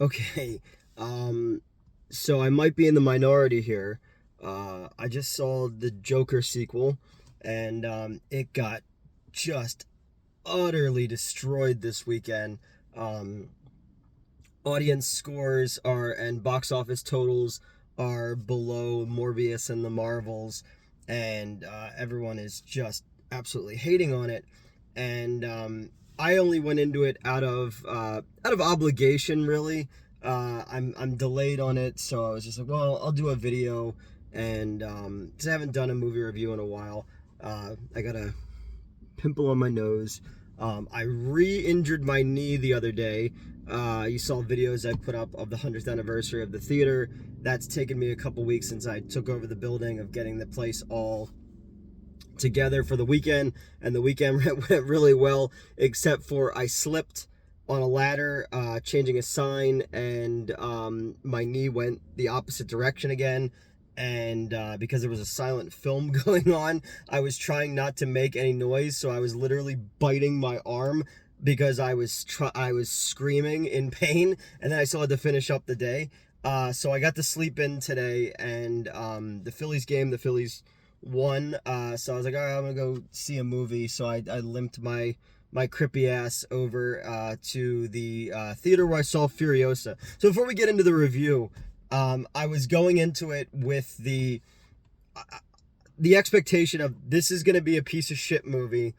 Okay, um, so I might be in the minority here. I just saw the Joker sequel, and it got just utterly destroyed this weekend. Um, Audience scores are and box office totals are below Morbius and the Marvels, and everyone is just absolutely hating on it. And I only went into it out of obligation, really. I'm delayed on it, so I was just like, well, I'll do a video, and 'cause I haven't done a movie review in a while. I got a pimple on my nose. I re-injured my knee the other day. You saw videos I put up of the 100th anniversary of the theater. That's taken me a couple weeks since I took over the building, of getting the place all together for the weekend, and the weekend went really well, except for I slipped on a ladder changing a sign, and my knee went the opposite direction again. And because there was a silent film going on, I was trying not to make any noise, so I was literally biting my arm because I was screaming in pain, and then I still had to finish up the day. So I got to sleep in today, and the Phillies game, the Phillies won. So I was like, all right, I'm gonna go see a movie. So I limped my crippy ass over to the theater where I saw Furiosa. So before we get into the review, I was going into it with the expectation of, this is gonna be a piece of shit movie.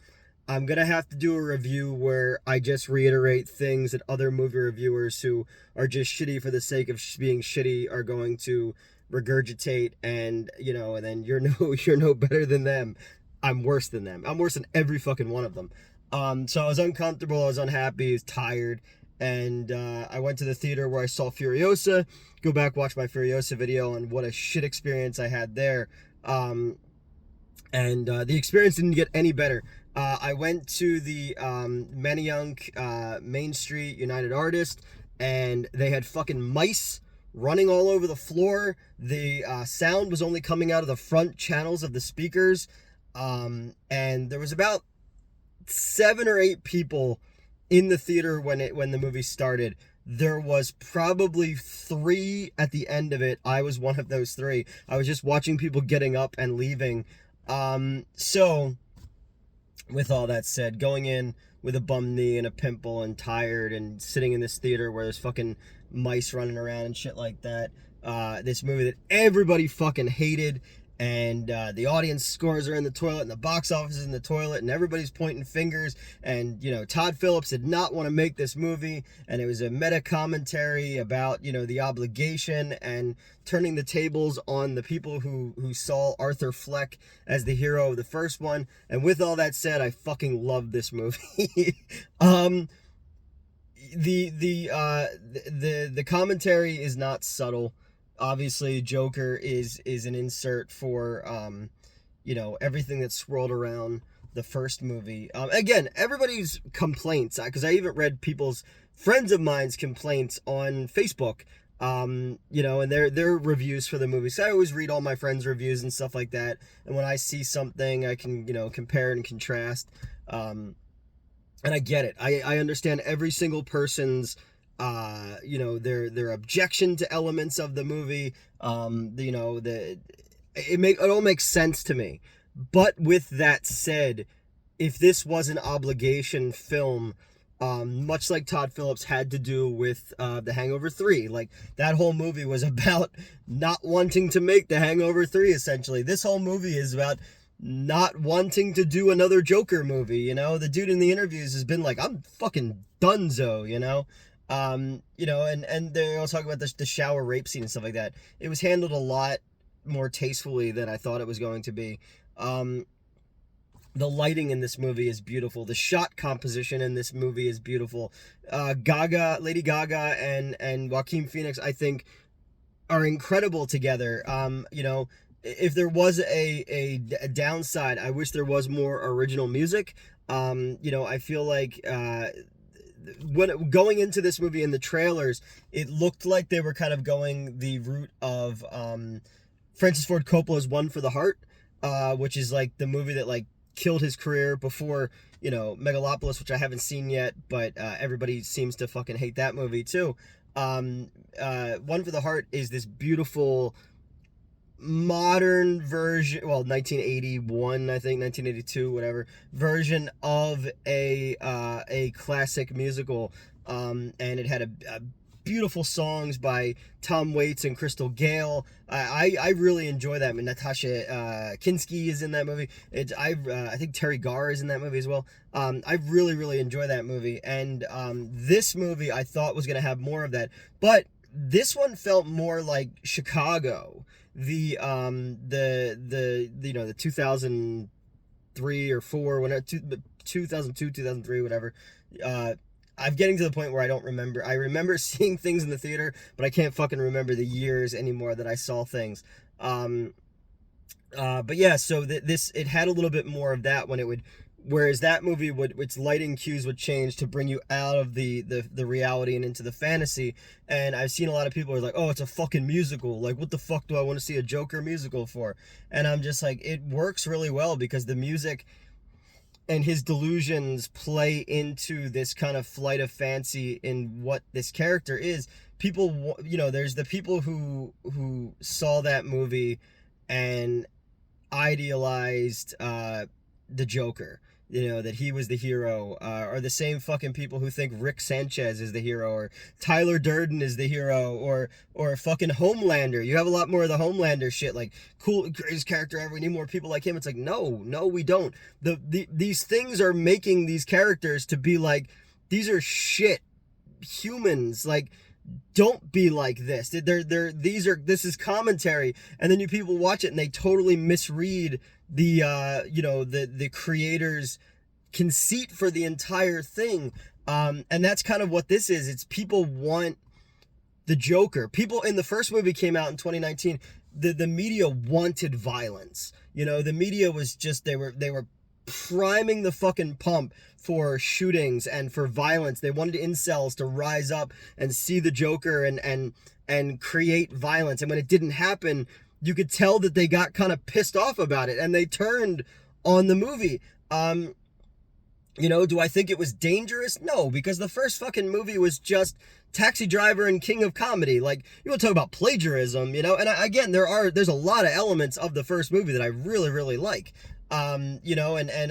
I'm gonna have to do a review where I just reiterate things that other movie reviewers who are just shitty for the sake of being shitty are going to regurgitate, and and then you're no you're no better than them. I'm worse than them. I'm worse than every fucking one of them. So I was uncomfortable. I was unhappy. I was tired, and I went to the theater where I saw Furiosa. Go back, watch my Furiosa video, and what a shit experience I had there. And the experience didn't get any better. I went to the Manayunk Main Street United Artist, and they had fucking mice running all over the floor. The sound was only coming out of the front channels of the speakers, and there was about 7 or 8 people in the theater when the movie started. There was probably 3 at the end of it. I was one of those 3. I was just watching people getting up and leaving. So with all that said, going in with a bum knee and a pimple and tired, and sitting in this theater where there's fucking mice running around and shit like that, this movie that everybody fucking hated, and the audience scores are in the toilet, and the box office is in the toilet, and everybody's pointing fingers, and Todd Phillips did not want to make this movie, and it was a meta commentary about the obligation, and turning the tables on the people who saw Arthur Fleck as the hero of the first one. And with all that said, I fucking love this movie. The commentary is not subtle. Obviously, Joker is an insert for everything that swirled around the first movie. Again, everybody's complaints, because I even read friends of mine's complaints on Facebook. And their reviews for the movie. So I always read all my friends' reviews and stuff like that. And when I see something, I can compare and contrast. And I get it. I understand every single person's their objection to elements of the movie. It all makes sense to me. But with that said, if this was an obligation film, much like Todd Phillips had to do with The Hangover 3, like, that whole movie was about not wanting to make The Hangover 3, essentially. This whole movie is about not wanting to do another Joker movie. The dude in the interviews has been like, I'm fucking donezo, and they're all talking about the shower rape scene and stuff like that. It was handled a lot more tastefully than I thought it was going to be. The lighting in this movie is beautiful. The shot composition in this movie is beautiful. Lady Gaga and Joaquin Phoenix, I think, are incredible together. If there was a downside, I wish there was more original music. I feel like when going into this movie in the trailers, it looked like they were kind of going the route of Francis Ford Coppola's One for the Heart, which is like the movie that like killed his career before, Megalopolis, which I haven't seen yet, but everybody seems to fucking hate that movie too. One for the Heart is this beautiful modern version, well, 1981, I think, 1982, whatever, version of a classic musical. And it had a beautiful songs by Tom Waits and Crystal Gale. I really enjoy that. I mean, Natasha Kinski is in that movie. I think Terry Garr is in that movie as well. I really enjoy that movie. And this movie I thought was gonna have more of that, but this one felt more like Chicago. The 2003 or 4, when 2002, 2003, whatever. I'm getting to the point where I don't remember. I remember seeing things in the theater, but I can't fucking remember the years anymore that I saw things. But yeah, so it had a little bit more of that when it would, whereas that movie its lighting cues would change to bring you out of the reality and into the fantasy. And I've seen a lot of people who are like, oh, it's a fucking musical. Like, what the fuck do I want to see a Joker musical for? And I'm just like, it works really well because the music and his delusions play into this kind of flight of fancy in what this character is. People, there's the people who saw that movie and idealized the Joker, that he was the hero, are the same fucking people who think Rick Sanchez is the hero, or Tyler Durden is the hero, or fucking Homelander. You have a lot more of the Homelander shit, like, cool, greatest character ever, we need more people like him. It's like, no, we don't. These things are making these characters to be like, these are shit humans, like, don't be like this. This is commentary, and then you people watch it and they totally misread the creator's conceit for the entire thing. And that's kind of what this is. It's people want the Joker. People in the first movie came out in 2019. The media wanted violence. The media was just, they were priming the fucking pump for shootings and for violence. They wanted incels to rise up and see the Joker and create violence. And when it didn't happen, you could tell that they got kind of pissed off about it and they turned on the movie. Do I think it was dangerous? No, because the first fucking movie was just Taxi Driver and King of Comedy. Like, you want to talk about plagiarism, and again, there's a lot of elements of the first movie that I really like. And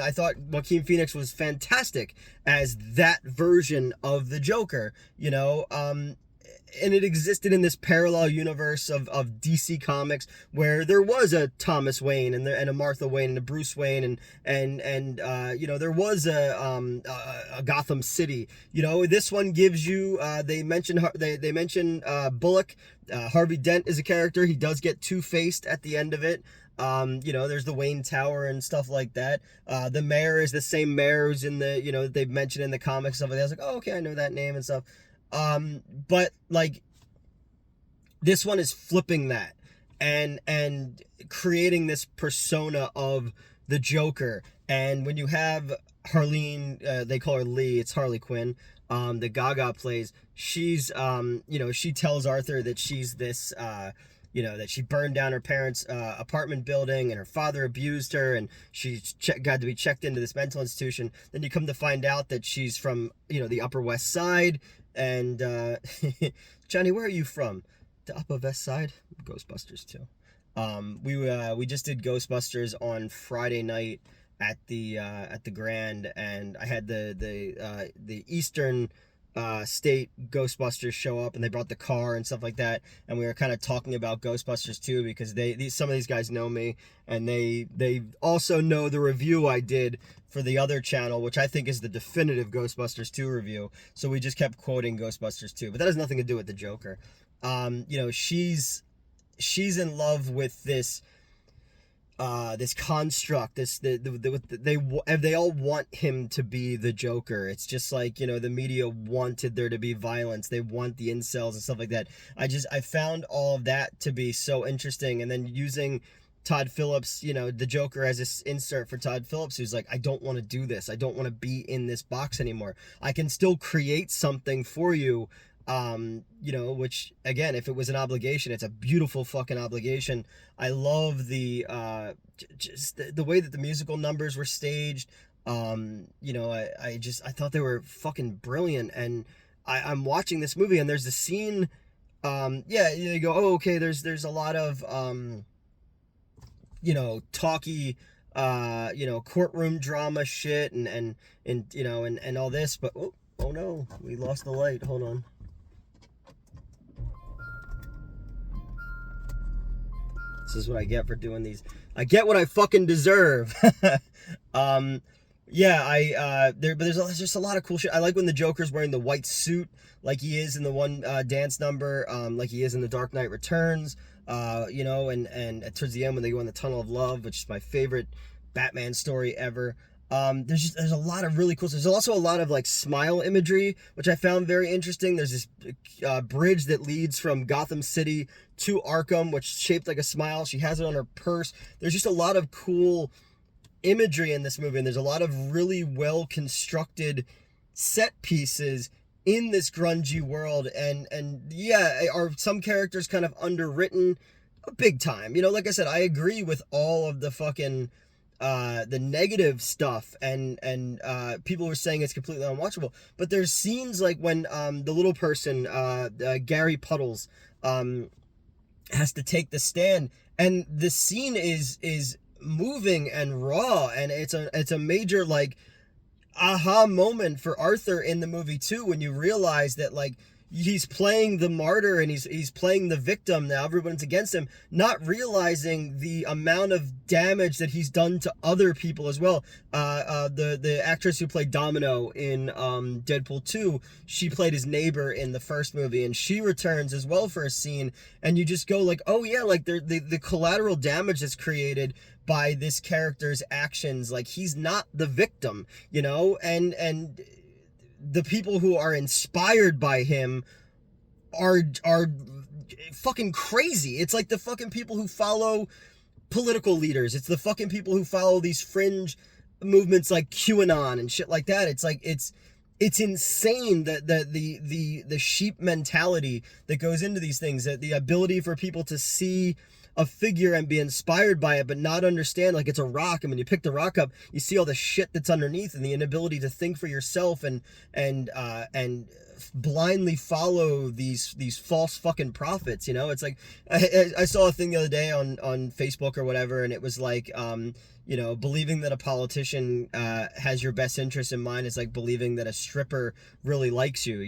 I thought Joaquin Phoenix was fantastic as that version of the Joker, and it existed in this parallel universe of DC Comics where there was a Thomas Wayne and a Martha Wayne and a Bruce Wayne and there was a Gotham City. This one gives you they mention Bullock. Harvey Dent is a character. He does get two-faced at the end of it. There's the Wayne Tower and stuff like that. The mayor is the same mayor who's in the, they've mentioned in the comics, stuff like that. I was like, oh, okay, I know that name and stuff. But like, this one is flipping that and creating this persona of the Joker. And when you have Harleen, they call her Lee, it's Harley Quinn, that Gaga plays, she's, she tells Arthur that she's this, that she burned down her parents' apartment building and her father abused her and she got to be checked into this mental institution. Then you come to find out that she's from, the Upper West Side. And Johnny, where are you from? The Upper West Side? Ghostbusters too. We just did Ghostbusters on Friday night at the Grand, and I had the Eastern state Ghostbusters show up, and they brought the car and stuff like that, and we were kind of talking about Ghostbusters too, because some of these guys know me, and they also know the review I did for the other channel, which I think is the definitive Ghostbusters 2 review. So we just kept quoting Ghostbusters 2, but that has nothing to do with the Joker. She's in love with this construct, they all want him to be the Joker. It's just like, the media wanted there to be violence. They want the incels and stuff like that. I found all of that to be so interesting. And then using Todd Phillips, the Joker as this insert for Todd Phillips, who's like, I don't want to do this. I don't want to be in this box anymore. I can still create something for you Which again, if it was an obligation, it's a beautiful fucking obligation. I love just the way that the musical numbers were staged. I thought they were fucking brilliant. And I'm watching this movie, and there's a scene. Yeah, you go, oh, okay. There's a lot of talky, courtroom drama shit, and all this. But oh no, we lost the light. Hold on. This is what I get for doing these. I get what I fucking deserve. um, yeah, but there's just a lot of cool shit. I like when the Joker's wearing the white suit, like he is in the one dance number, like he is in the Dark Knight Returns. And towards the end when they go in the Tunnel of Love, which is my favorite Batman story ever. There's a lot of really cool stuff. There's also a lot of like smile imagery, which I found very interesting. There's this bridge that leads from Gotham City to Arkham, which is shaped like a smile. She has it on her purse. There's just a lot of cool imagery in this movie, and there's a lot of really well constructed set pieces in this grungy world. And yeah, are some characters kind of underwritten? Big time. Like I said, I agree with all of the fucking the negative stuff, and people were saying it's completely unwatchable. But there's scenes like when the little person, Gary Puddles, has to take the stand, and the scene is moving and raw, and it's a major like aha moment for Arthur in the movie too, when you realize that like he's playing the martyr, and he's playing the victim. Now everyone's against him, not realizing the amount of damage that he's done to other people as well. The actress who played Domino in Deadpool 2, she played his neighbor in the first movie, and she returns as well for a scene, and you just go like, oh yeah, like the collateral damage that's created by this character's actions. Like, he's not the victim, and the people who are inspired by him are fucking crazy. It's like the fucking people who follow political leaders. It's the fucking people who follow these fringe movements like QAnon and shit like that. It's like it's insane that the sheep mentality that goes into these things, that the ability for people to see a figure and be inspired by it, but not understand like it's a rock, and when you pick the rock up, you see all the shit that's underneath, and the inability to think for yourself, and blindly follow these false fucking prophets. It's like I saw a thing the other day on Facebook or whatever, and it was like believing that a politician has your best interest in mind is like believing that a stripper really likes you.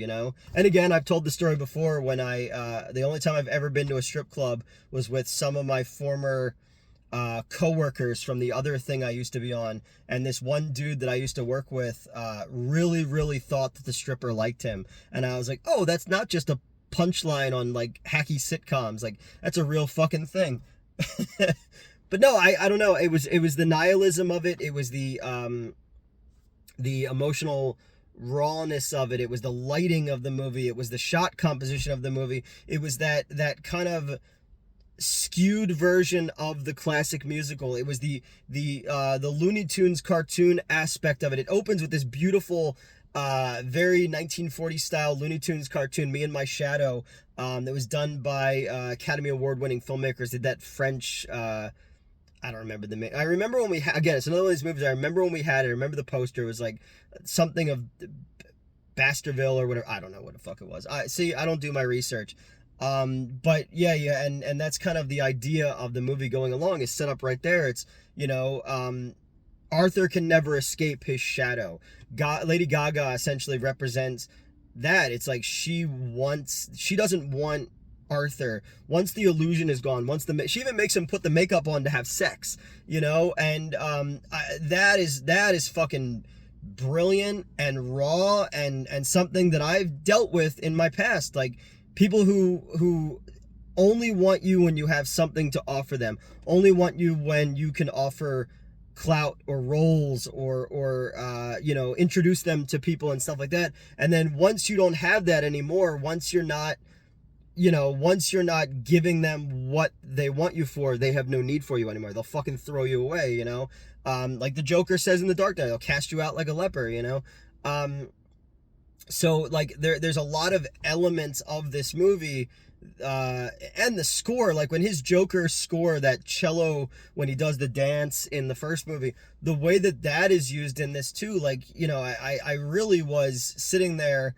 And again, I've told the story before, when the only time I've ever been to a strip club was with some of my former co-workers from the other thing I used to be on, and this one dude that I used to work with really, really thought that the stripper liked him, and I was like, oh, that's not just a punchline on like hacky sitcoms, like that's a real fucking thing. But no, I don't know. It was the nihilism of it. It was the emotional rawness of it. It was the lighting of the movie. It was the shot composition of the movie. It was that kind of skewed version of the classic musical. It was the Looney Tunes cartoon aspect of it. It opens with this beautiful, very 1940s style Looney Tunes cartoon, Me and My Shadow, that was done by Academy Award winning filmmakers. Did that French. I don't remember the name. I remember when we again, it's another one of these movies I remember when we had it. I remember the poster. It was like something of Baskerville or whatever. I don't know what the fuck it was. I don't do my research. But yeah, and that's kind of the idea of the movie going along, is set up right there. It's, Arthur can never escape his shadow. Lady Gaga essentially represents that. It's like she doesn't want Arthur. Once the illusion is gone, she even makes him put the makeup on to have sex, and that is fucking brilliant and raw, and something that I've dealt with in my past. Like, people who only want you when you have something to offer them, only want you when you can offer clout or roles, or introduce them to people and stuff like that. And then once you don't have that anymore, once you're not giving them what they want you for, they have no need for you anymore. They'll fucking throw you away. Like the Joker says in The Dark Knight, they'll cast you out like a leper. So like there's a lot of elements of this movie, and the score, like when his Joker score, that cello when he does the dance in the first movie, the way that that is used in this too, like, you know, I really was sitting there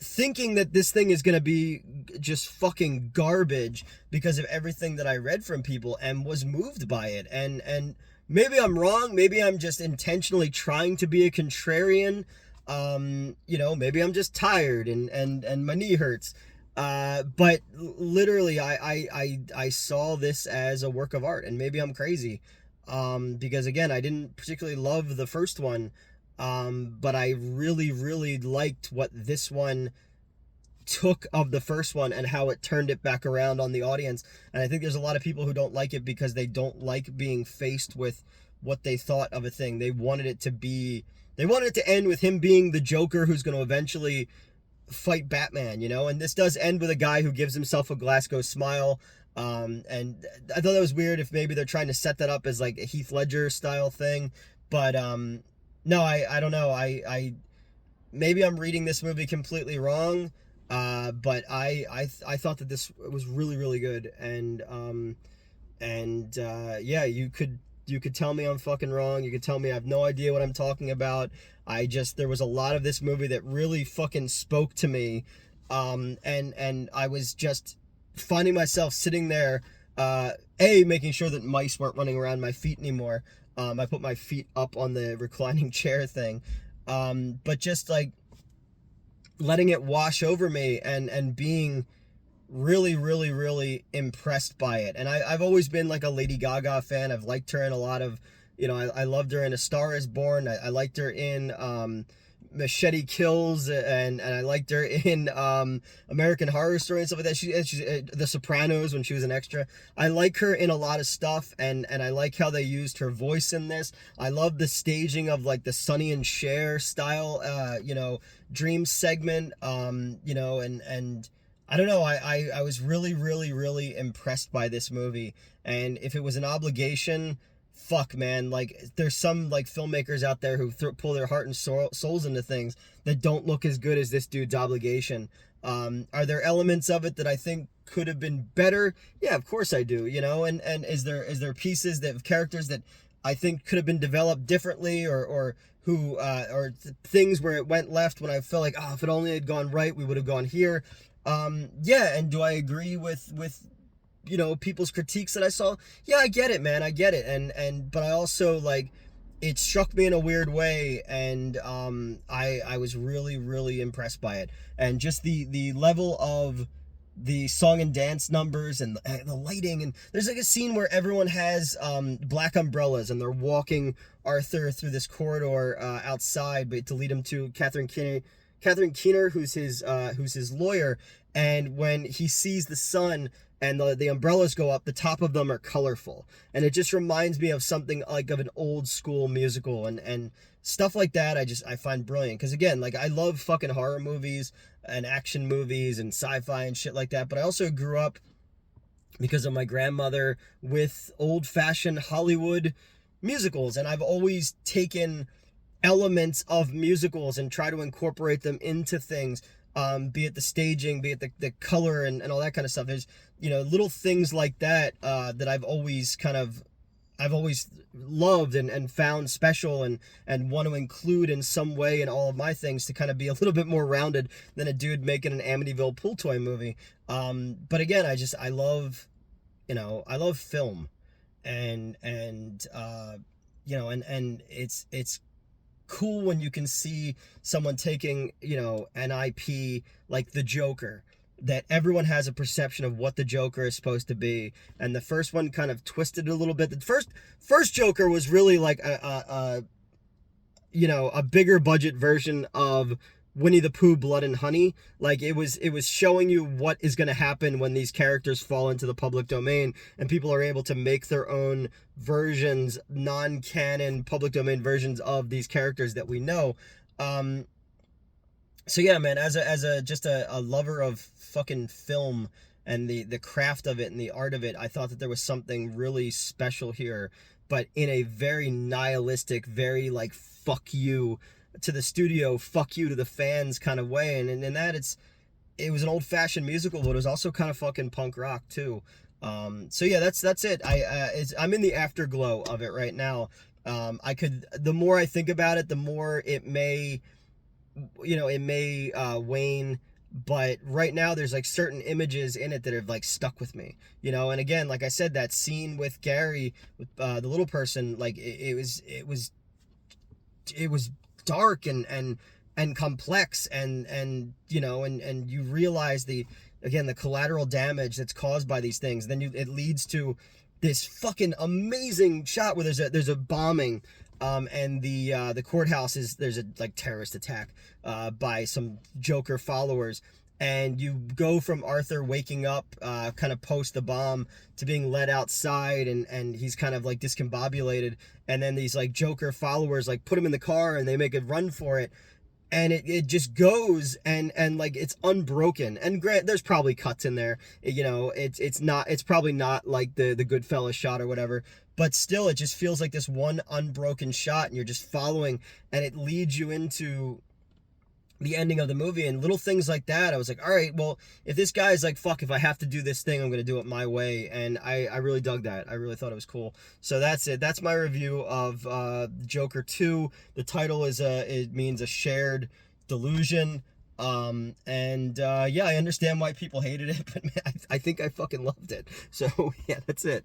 thinking that this thing is going to be just fucking garbage because of everything that I read from people, and was moved by it. And maybe I'm wrong, maybe I'm just intentionally trying to be a contrarian. You know, maybe I'm just tired and my knee hurts. But literally I saw this as a work of art, and maybe I'm crazy. Because again, I didn't particularly love the first one. But I really, really liked what this one took of the first one and how it turned it back around on the audience. And I think there's a lot of people who don't like it because they don't like being faced with what they thought of a thing. They wanted it to end with him being the Joker who's going to eventually fight Batman, you know? And this does end with a guy who gives himself a Glasgow smile. And I thought that was weird if maybe they're trying to set that up as like a Heath Ledger style thing. But no, I don't know. I maybe I'm reading this movie completely wrong. But I thought that this was really, really good. And yeah, you could tell me I'm fucking wrong. You could tell me I have no idea what I'm talking about. There was a lot of this movie that really fucking spoke to me. And I was just finding myself sitting there, making sure that mice weren't running around my feet anymore. I put my feet up on the reclining chair thing. But just like letting it wash over me, and being really, really, really impressed by it. And I've always been like a Lady Gaga fan. I've liked her in a lot of, you know, I loved her in A Star Is Born. I liked her in Machete Kills, and I liked her in American Horror Story and stuff like that. She's The Sopranos when she was an extra. I like her in a lot of stuff, and I like how they used her voice in this. I love the staging of like the Sonny and Cher style, you know, dream segment, you know, and I don't know. I was really, really, really impressed by this movie. And if it was an obligation, fuck, man. Like, there's some like filmmakers out there who pull their heart and souls into things that don't look as good as this dude's Obligation. Are there elements of it that I think could have been better? Yeah, of course I do. You know, and is there pieces that characters that I think could have been developed differently, or who things where it went left when I felt like, oh, if it only had gone right, we would have gone here. Yeah, and do I agree with you know, people's critiques that I saw? Yeah, I get it, man. I get it. And but I also like, it struck me in a weird way, and I was really, really impressed by it. And just the level of the song and dance numbers, and the lighting. And there's like a scene where everyone has black umbrellas, and they're walking Arthur through this corridor outside, but to lead him to Catherine Keener, who's his lawyer. And when he sees the sun and the umbrellas go up, the top of them are colorful, and it just reminds me of something like of an old school musical, and stuff like that. I find brilliant, because again, like, I love fucking horror movies and action movies and sci-fi and shit like that, but I also grew up, because of my grandmother, with old-fashioned Hollywood musicals, and I've always taken elements of musicals and try to incorporate them into things, be it the staging, be it the color, and all that kind of stuff. There's, you know, little things like that, that I've always loved, and found special, and want to include in some way in all of my things, to kind of be a little bit more rounded than a dude making an Amityville pool toy movie. But again, I love, you know, I love film, and you know, and it's cool when you can see someone taking, you know, an IP like the Joker, that everyone has a perception of what the Joker is supposed to be, and the first one kind of twisted it a little bit. The first Joker was really like a you know, a bigger budget version of Winnie the Pooh Blood and Honey. Like, it was showing you what is going to happen when these characters fall into the public domain, and people are able to make their own versions, non-canon public domain versions of these characters that we know. So yeah, man, as a just a lover of fucking film, and the craft of it and the art of it, I thought that there was something really special here, but in a very nihilistic, very like fuck you to the studio, fuck you to the fans kind of way. And in that, it was an old fashioned musical, but it was also kind of fucking punk rock too. So yeah, that's it. I'm in the afterglow of it right now. The more I think about it, the more it may, wane. But right now, there's like certain images in it that have like stuck with me, And again, like I said, that scene with Gary, with the little person, like it was dark and complex, and you realize the collateral damage that's caused by these things. Then it leads to this fucking amazing shot where there's a bombing, and the courthouse there's a like terrorist attack by some Joker followers, and you go from Arthur waking up kind of post the bomb to being led outside, and he's kind of like discombobulated, and then these like Joker followers like put him in the car and they make a run for it, and it just goes, and like it's unbroken. And there's probably cuts in there, it's probably not like the Goodfellas shot or whatever, but still it just feels like this one unbroken shot, and you're just following, and it leads you into the ending of the movie. And little things like that, I was like, all right, well, if this guy is like, fuck, if I have to do this thing, I'm gonna do it my way. And I really dug that. I really thought it was cool. So that's it. That's my review of Joker 2. The title it means a shared delusion. Yeah, I understand why people hated it, but man, I think I fucking loved it. So yeah, that's it.